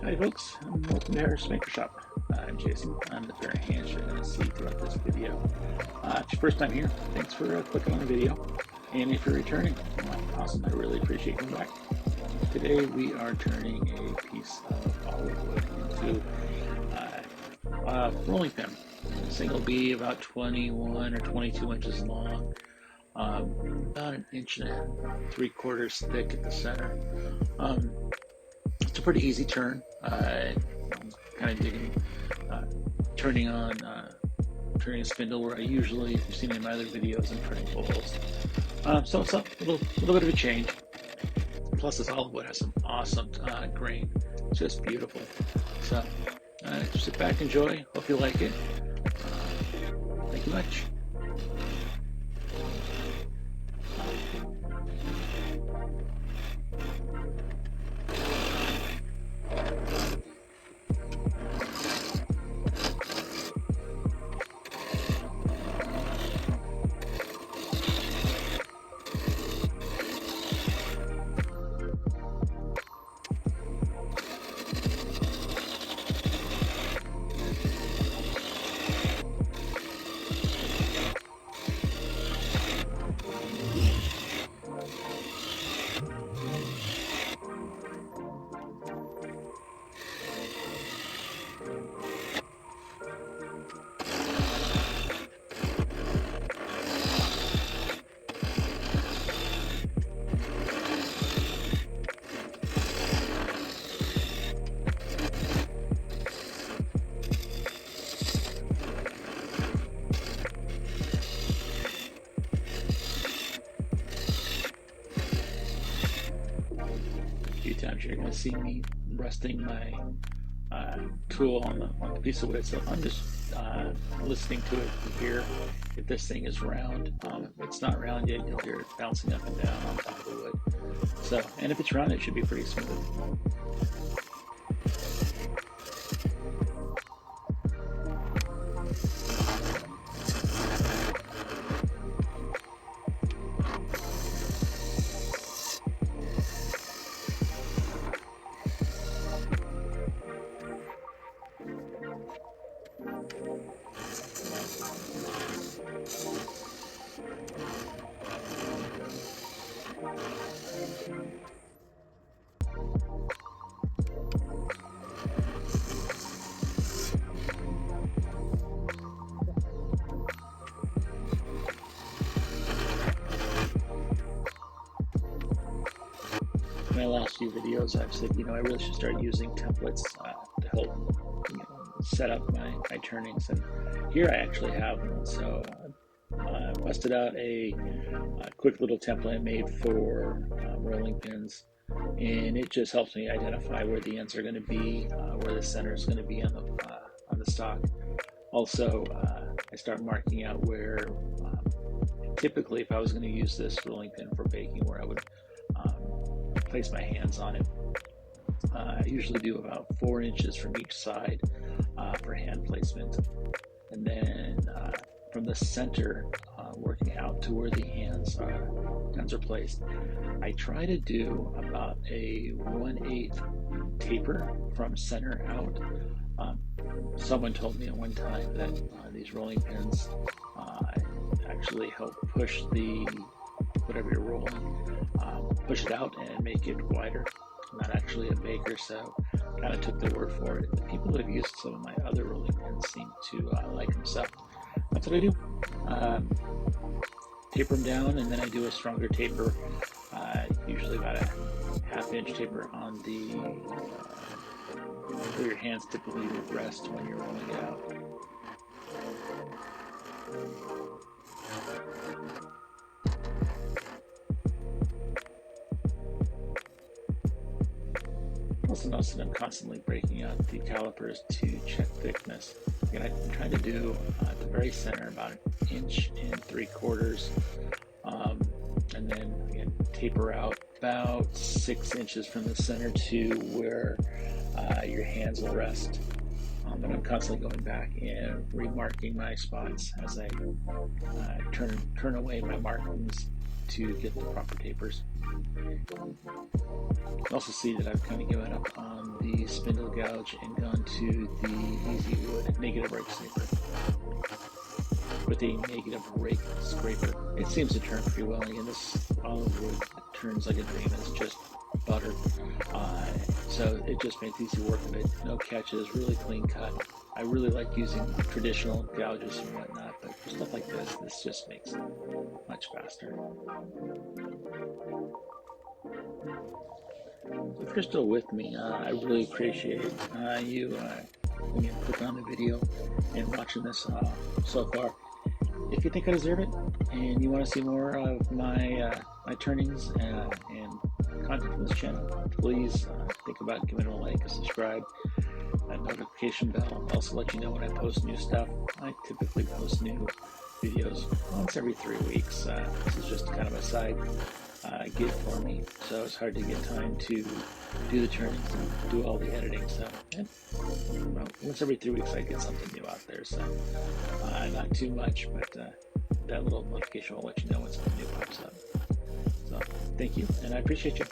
Hi folks, welcome to Harres Maker Shop. I'm Jason. I'm the pair of hands you're going to see throughout this video. If it's your first time here, thanks for clicking on the video. And if you're returning, awesome, I really appreciate you coming back. Today we are turning a piece of olive wood into a rolling pin. This thing will be about 21 or 22 inches long, about 1.75 inches thick at the center. It's a pretty easy turn. Kind of digging, turning a spindle where I usually, if you've seen any of my other videos, I'm turning bowls. So it's a little bit of a change. Plus, this olive wood has some awesome grain. It's just beautiful. So just sit back, enjoy. Hope you like it. Thank you much. Few times you're going to see me resting my tool on the piece of wood, so I'm just listening to it from here. If this thing is round, if it's not round yet, you'll hear it bouncing up and down on top of the wood. So, and if it's round, it should be pretty smooth. In my last few videos, I've said, I really should start using templates to help set up my turnings, and here I actually have one. So I busted out a quick little template made for rolling pins, and it just helps me identify where the ends are going to be, where the center is going to be on the stock. Also, I start marking out where typically, if I was going to use this rolling pin for baking, where I would place my hands on it. I usually do about 4 inches from each side for hand placement, and then from the center, working out to where the hands are placed. I try to do about a 1/8 taper from center out. Someone told me at one time that these rolling pins actually help push whatever you're rolling, push it out and make it wider. I'm not actually a baker, so kind of took the word for it. The people that have used some of my other rolling pins seem to like them, so that's what I do. Taper them down, and then I do a stronger taper, usually about a 1/2 inch taper on where your hands typically would rest when you're rolling it out. Also notice that I'm constantly breaking out the calipers to check thickness. Again, I'm trying to do at the very center about 1.75 inches, and then again taper out about 6 inches from the center to where your hands will rest. And I'm constantly going back and remarking my spots as I turn away my markings to get the proper tapers. You also see that I've kind of given up on the spindle gouge and gone to the Easy Wood negative rake scraper. With a negative rake scraper, it seems to turn pretty well. Again, this olive wood turns like a dream. It's just butter, so it just makes easy work of it. No catches, really clean cut. I really like using traditional gouges and whatnot, but for stuff like this just makes it much faster. If you're still with me, I really appreciate you again clicking on the video and watching this so far. If you think I deserve it and you want to see more of my turnings and content from this channel, please think about giving it a like, a subscribe, that notification bell. I'll also let you know when I post new stuff. I typically post new videos once every 3 weeks. This is just kind of a side gig for me, so it's hard to get time to do the turnings and do all the editing. So, well, once every 3 weeks I get something new out there. So, not too much, but that little notification will let you know when something new pops up. So, thank you, and I appreciate you.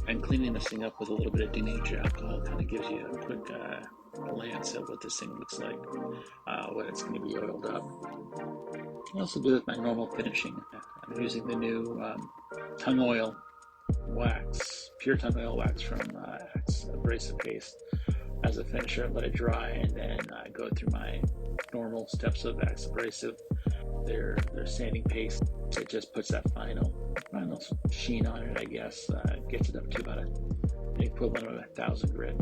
And cleaning this thing up with a little bit of denatured alcohol kind of gives you a quick glance at what this thing looks like when it's going to be oiled up. I also do with my normal finishing. I'm using the new tung oil wax, pure tung oil wax from Axe Abrasive Paste as a finisher. Let it dry and then go through my normal steps of Axe Abrasive. Their sanding paste, it just puts that final sheen on it, I guess. Gets it up to about the equivalent of 1,000 grit.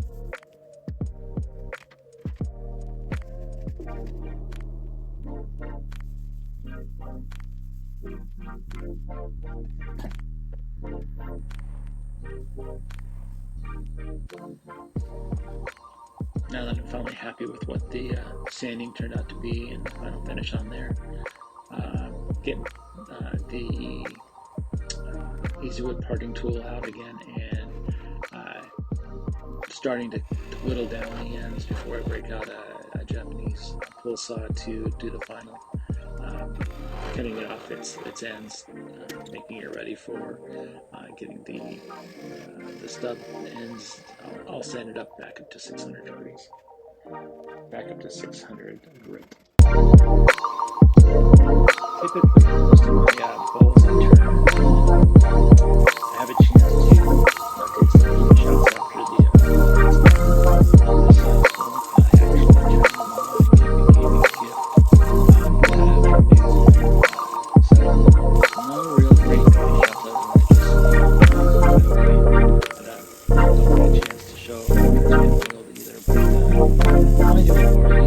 Now that I'm finally happy with what the sanding turned out to be and the final finish on there, get the Easy Wood parting tool out again and starting to whittle down the ends before I break out a Japanese pull saw to do the final cutting it off its ends, making it ready for getting the stub ends all sanded up back up to 600 degrees, back up to 600 grit. Typically, most of my bowls I turn, I have a chance to take some shots after the show either, but I do it more